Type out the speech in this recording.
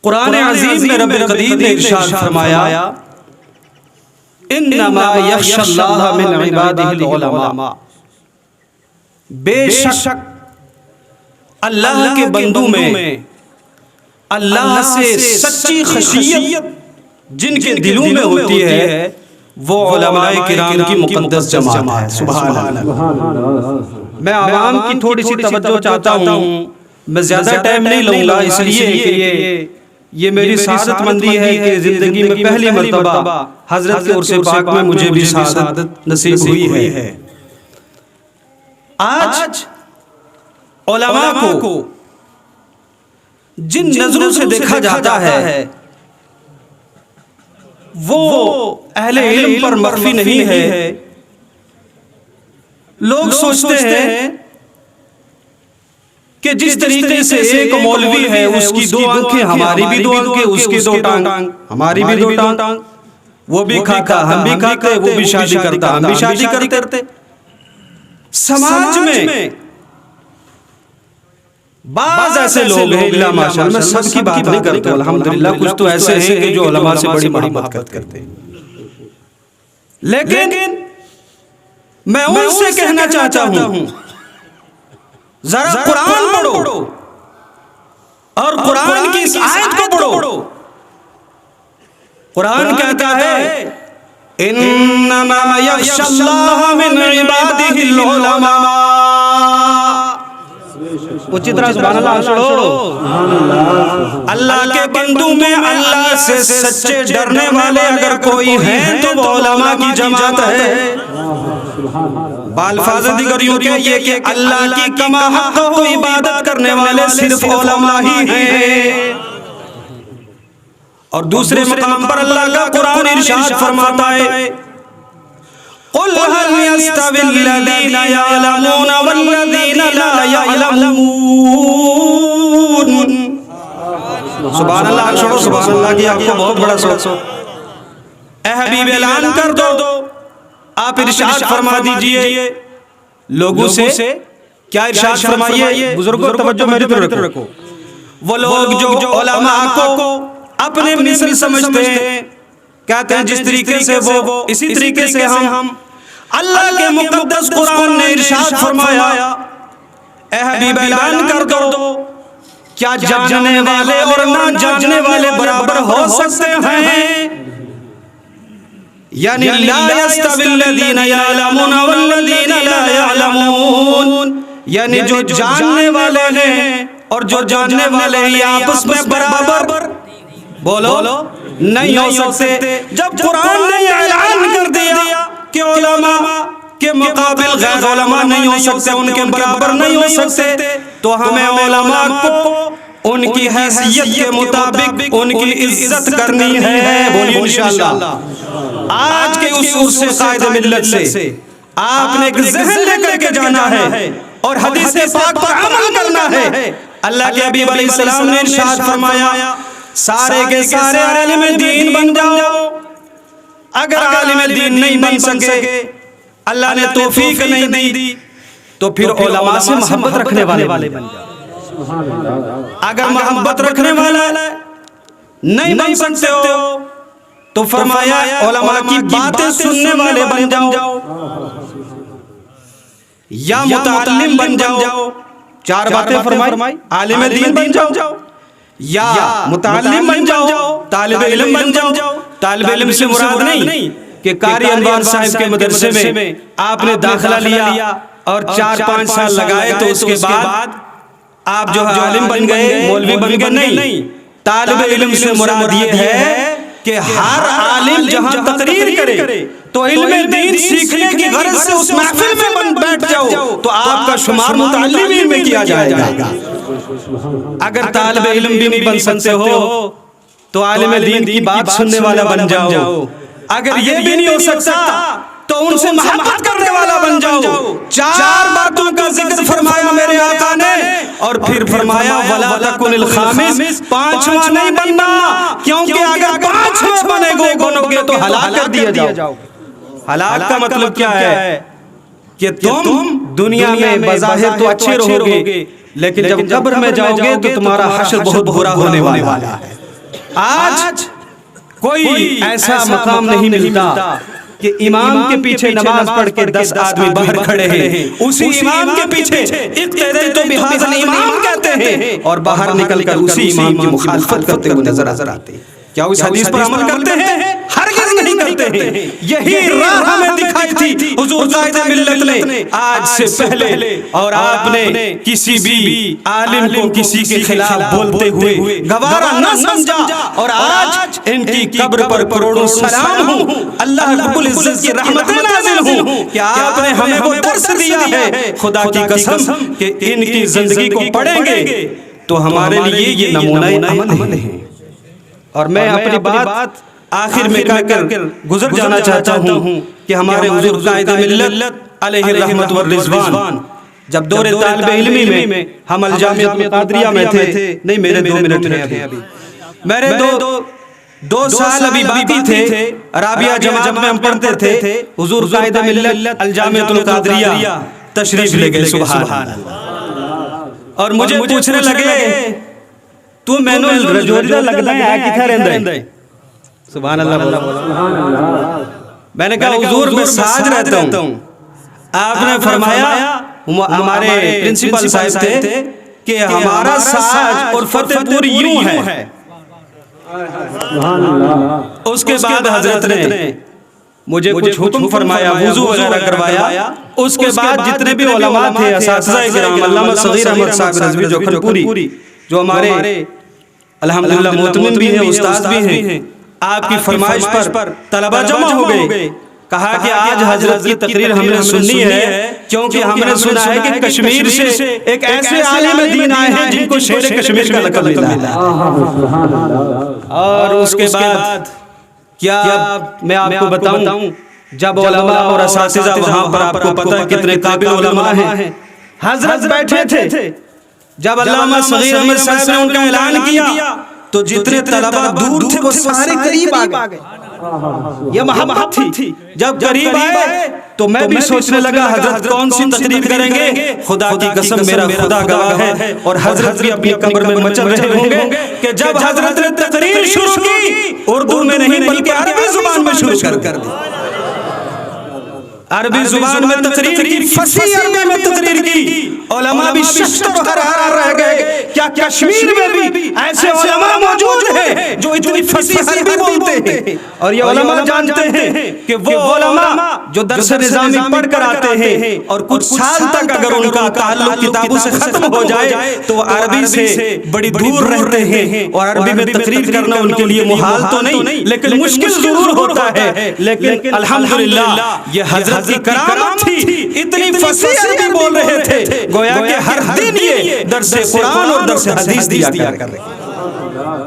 قرآن عظیم میں رب قدیر نے ارشاد فرمایا انما یخشی اللہ من عبادہ العلماء، بے شک اللہ کے بندوں میں اللہ سے سچی خشیت جن کے دلوں میں ہوتی ہے وہ علماء کرام کی مقدس جماعت ہے۔ سبحان اللہ۔ میں عوام کی تھوڑی سی توجہ چاہتا ہوں، میں زیادہ ٹائم نہیں لوں گا، اس لیے کہ یہ میری سعادت مندی ہے کہ زندگی میں پہلی مرتبہ حضرت کے عرص پاک میں مجھے بھی سعادت نصیب ہوئی ہے۔ آج علماء کو جن نظروں سے دیکھا جاتا ہے وہ اہل علم پر مخفی نہیں ہے۔ لوگ سوچتے ہیں کہ جس طریقے سے ایک مولوی ہے اس کی دو آنکھیں ہماری بھی دو آنکھیں، اس کی دو ٹانگ ہماری بھی دو ٹانگ، وہ بھی کھاتا ہم بھی کھاتے، وہ بھی شادی کرتا ہم بھی شادی کرتے۔ سماج میں بعض ایسے لوگ ہیں، اللہ ماشاءاللہ، میں سب کی بات نہیں کرتا، الحمدللہ کچھ تو ایسے ہیں کہ جو علماء سے بڑی محبت کرتے ہیں، لیکن میں ان سے کہنا چاہتا ہوں ذرا قرآن پڑھو اور قرآن کی اس آیت کو پڑھو۔ قرآن کہتا ہے انما یخشی اللہ من عبادہ العلماء۔ اچھی طرح سبحان اللہ چھوڑو۔ اللہ کے بندوں میں اللہ سے سچے ڈرنے والے اگر کوئی ہیں تو وہ علماء کی جماعت ہے۔ بالفاظ دیگر یوں کہیے کہ اللہ کی کما حق و عبادت کرنے والے صرف علماء ہی ہیں۔ اور دوسرے مقام پر اللہ کا قرآن ارشاد فرماتا ہے قُلْ هَلْ يَسْتَوِي الَّذِينَ يَعْلَمُونَ وَالَّذِينَ لَا يَعْلَمُونَ۔ سبحان اللہ چھوڑو، سبحان اللہ کی آپ کو بہت بڑا سوچو۔ اے حبیب اعلان کر دو، آپ ارشاد فرما دیجئے لوگوں سے۔ کیا ارشاد فرمائیے؟ بزرگوں توجہ میری طرف رکھو۔ وہ لوگ جو علماء کو اپنے مثل سمجھتے ہیں، کہتے ہیں جس طریقے سے وہ اسی طریقے سے ہم۔ اللہ کے مقدس قرآن نے ارشاد فرمایا اے حبیب اعلان کر دو، کیا جاننے والے اور نہ جاننے والے برابر ہو سکتے ہیں؟ یعنی لا یستوی الذین یعلمون والذین لا یعلمون، یعنی جو جاننے والے ہیں اور جو جاننے والے ہیں آپس میں برابر بولو نہیں ہو سکتے۔ جب قرآن نے اعلان کر دیا کہ علماء کے مقابل غیر علماء نہیں ہو سکتے، ان کے برابر نہیں ہو سکتے، تو ہمیں علماء کو ان کی حیثیت کے مطابق ان کی عزت کرنی ہے۔ بولیے انشاءاللہ۔ آج کے اس سے قائد ملت سے آپ نے ایک ذہن لے کر کے جانا ہے اور حدیث پاک پر عمل کرنا ہے۔ اللہ کے حبیب علیہ السلام نے ارشاد فرمایا سارے کے سارے عالم دین بن جاؤ، اگر عالم دین نہیں بن سکے، اللہ نے توفیق نہیں دی، تو پھر علماء سے محبت رکھنے والے بن جاؤ۔ اگر محبت رکھنے والا نہیں بن سکتے ہو تو فرمایا علماء کی باتیں سننے والے بن جاؤ یا متعلم بن جاؤ۔ چار باتیں فرمائی، عالم دین بن جاؤ یا متعلم بن جاؤ، طالب علم بن جاؤ۔ طالب علم سے مراد نہیں کہ قاری انوار صاحب کے مدرسے میں آپ نے داخلہ لیا اور 4-5 سال لگائے تو اس کے بعد آپ جو عالم بن گئے، مولوی بن گئے، نہیں۔ طالب علم سے مراد یہ ہے کہ ہر عالم جہاں تقریر کرے تو علم دین سیکھنے کی غرض سے اس محفل میں بیٹھ جاؤ تو آپ کا شمار متعلمین میں کیا جائے گا۔ اگر طالب علم بھی نہیں بن سکتے ہو تو عالم دین کی بات سننے والا بن جاؤ۔ اگر یہ بھی نہیں ہو سکتا تو ان سے محبت کرنے والا بن جاؤ۔ 4 باتوں کا ذکر فرمایا میرے آقا نے، اور پھر فرمایا وَلَا تَكُنِ الْخَامِسِ، 5واں نہیں بننا، کیونکہ اگر 5واں بنو گے تو ہلاک کر دیا جاؤ۔ ہلاک کا مطلب کیا ہے کہ تم دنیا میں بظاہر تو اچھے رہو گے، لیکن جب قبر میں جاؤ گے تو تمہارا حشر بہت برا ہونے والا ہے۔ آج کوئی ایسا مقام نہیں ملتا کہ امام کے پیچھے نماز پڑھ کے 10 آدمی باہر کھڑے ہیں، اسی امام کے پیچھے اقتدیت بہذا الامام کہتے ہیں اور باہر نکل کر اسی امام کی مخالفت کرتے ہوئے نظر آتے ہیں۔ کیا اس حدیث پر عمل کرتے ہیں؟ ہرگز نہیں کرتے ہیں۔ یہی راہ ہمیں دکھائی تھی حضور قائد ملت نے آج سے پہلے، اور آپ نے کسی بھی عالم کو کسی کے خلاف بولتے ہوئے گوارا نہ سمجھا، اور آج ان کی قبر پر کروڑوں سلام ہوں، اللہ رب العزت کی رحمتیں نازل ہوں کہ آپ نے ہمیں وہ درس دیا ہے خدا کی قسم کہ ان کی زندگی کو پڑھیں گے تو ہمارے لیے یہ نمونہ عمل ہے۔ اور میں اپنی بات آخر میں کہہ کر گزر جانا چاہتا ہوں کہ ہمارے حضور قائد ملت علیہ الرحمت والرضوان جب دور طالب علمی میں ہم الجامعۃ القادریہ میں تھے، نہیں میرے 2 منٹ ہیں ابھی، میرے 2 سال ابھی باقی تھے، رابعہ جماعت میں ہم پڑھتے تھے، حضور قائد ملت الجامعۃ القادریہ تشریف لے گئے، سبحان اللہ، اور مجھے پوچھنے لگے تو مینو رجوری دا لگدا ہے کتھے رہندا ہے؟ سبحان اللہ۔ میں نے کہا حضور میں ساج رہتا ہوں۔ آپ نے فرمایا، ہمارے پرنسپل صاحب تھے کہ ہمارا ساج اور فتح پور یوں ہے۔ اس کے بعد حضرت نے مجھے کچھ حکم فرمایا، وضو وغیرہ کروایا۔ اس کے بعد جتنے بھی علماء تھے، اساتذہ کرام، علامہ صغیر احمد صاحب رضوی جو کھنپوری، جو ہمارے الحمدللہ محتمم بھی ہیں، استاد بھی ہیں، آپ کی فرمائش پر طلبہ جمع ہو گئے۔ کہا کہ آج حضرت کی تقریر ہم نے سننی ہے کیونکہ ہم نے سنا ہے کہ کشمیر سے ایک ایسے عالم دین آئے ہیں جن کو شیر کشمیر کا لقب ملا۔ اور اس کے بعد کیا میں آپ کو بتاؤں، جب علماء اور اساتذہ وہاں پر آپ کو پتہ کتنے قابل علماء ہیں، حضرت بیٹھے تھے، جب علامہ صغیر احمد صاحب نے ان کا اعلان کیا تو جتنے طلبہ دور تھے وہ سارے قریب آ گئے۔ یہ محبت تھی۔ جب قریب آئے تو میں بھی سوچنے لگا حضرت کون سی تقریر کریں گے، خدا کی قسم میرا خدا گواہ ہے، اور حضرت بھی اپنی قبر میں مچل رہے ہوں گے کہ جب حضرت نے تقریر شروع کی اردو میں نہیں بلکہ عربی زبان میں شروع کر دی۔ عربی زبان میں تقریر کی، فصیح عربی میں تقریر کی، علماء بھی ششتر و حرار رہ گئے۔ کیا کشمیر میں بھی ایسے علماء موجود ہیں جو اتنی فصیح عربی بولتے ہیں؟ اور یہ علماء جانتے ہیں کہ وہ علماء جو درس نظامی پڑھ کر آتے ہیں اور کچھ سال تک اگر ان کا تعلق کتابوں سے ختم ہو جائے تو وہ عربی سے بڑی دور رہتے ہیں، اور عربی میں تقریر کرنا ان کے لیے محال تو نہیں لیکن مشکل ضرور ہوتا ہے۔ لیکن الحمدللہ یہ حضرت کی کرامت تھی، اتنی فصیح عربی بول رہے تھے گویا کہ ہر دن یہ درس قرآن اور درس حدیث دیا کر رہے ہیں۔